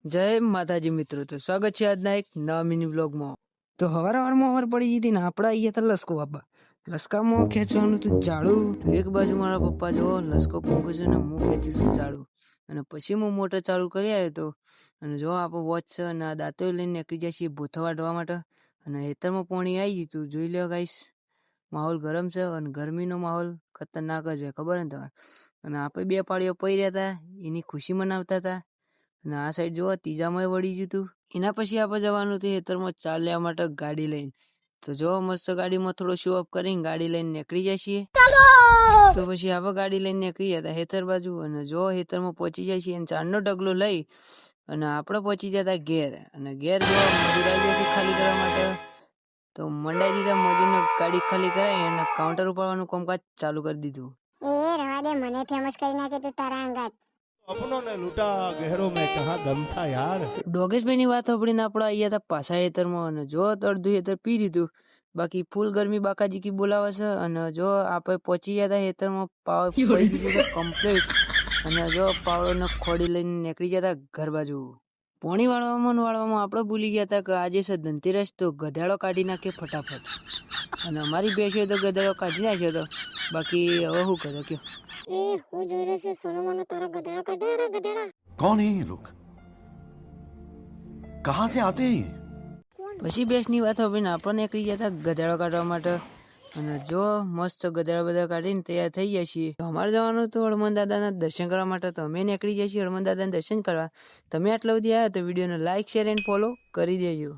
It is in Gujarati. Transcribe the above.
જય માતાજી મિત્રો, તો સ્વાગત છે આજના એક નવા મિની બ્લોગમાં. તો હવારમાં અવાર પડી ગઈ હતી ને આપણે અહીંયા હતા લસકો બાપા. લસકામાં ખેંચવાનું તો ઝાડું. તો એક બાજુ મારા પપ્પા જો લસકો પૂંખું છું ને હું ખેંચું છું ઝાડું. અને પછી હું મોટર ચાલુ કરી આવ્યો હતો. અને જો આપણો વોચ છે અને આ દાંતો લઈને નીકળી જાય છે ભૂથા વાટવા માટે. અને હેતરમાં પાણી આવી ગયું તું, જોઈ લો ગાઈસ. માહોલ ગરમ છે અને ગરમીનો માહોલ ખતરનાક જ હોય, ખબર ને તમારે. અને આપણે બે પાળીઓ પડી રહ્યા હતા, એની ખુશી મનાવતા હતા. અને આ સાઈડ જોવા ત્રીજામાં વળી ગયું હતું. એના પછી આપણે જવાનું હતું ખેતરમાં ચા લેવા માટે ગાડી લઈને. તો જો મસ્ત ગાડીમાં થોડો શો અપ કરીને ગાડી લઈને નીકળી જાય છીએ. તો પછી આપણે ગાડી લઈને નીકળી ગયા હતા ખેતર બાજુ. અને જો ખેતરમાં પહોંચી જાય છીએ અને ચારનો ડગલો લઈ અને આપણે પહોંચી જતા ઘેર. અને ઘેર જો મજૂર આવી ગયા છે ખાલી કરવા માટે. તો મંડાઈ દીધા મજૂરને ગાડી ખાલી કરાવી અને કાઉન્ટર ઉપાડવાનું કામકાજ ચાલુ કરી દીધું. રવા દે, મને ફેમસ કરી નાખે તું તારા અંગાત. अपनों ने लूटा गहरों में कहाँ दम था यार. ડોગેશભાઈ ની વાત સાંભળીને આપણે અહીંયા હતા પાછા ખેતરમાં. અને જો અડધું ખેતર પી દીધું, બાકી ફૂલ ગરમી બાકાજી કી બોલાવે છે. અને જો આપણે પહોંચી ગયા હતા ખેતરમાં, પાવર પડી દીધું કમ્પ્લીટ. અને જો પાવડોને ખોડી લઈને નીકળી ગયા હતા ઘર બાજુ. પોણી વાળવામાં આપણે ભૂલી ગયા હતા કે આજે છે ધનતેરસ, તો ગધેડો કાઢી નાખીએ ફટાફટ. અને અમારી બેસીઓ તો ગધેડો કાઢી નાખ્યો હતો. બાકી હવે શું કરે કયો. હું જોઈ રહ્યો છે સોનો મોનો તારા ગધેડા કાઢે. ગધેડા कौन है ये लोग? कहाँ से आते हैं ये? પછી બેસની વાત સાંભળીને આપણે નીકળી ગયા હતા ગધેડો કાઢવા માટે. અને જો મસ્ત ગધેડા બધા કાઢીને તૈયાર થઈ ગયા છીએ. અમારે જવાનું હતું હનુમાન દાદાના દર્શન કરવા માટે. તો અમે નીકળી ગયા છીએ હનુમાન દાદાના દર્શન કરવા. તમે આટલા સુધી આવ્યા તો વિડીયોને લાઈક, શેર એન્ડ ફોલો કરી દેજો.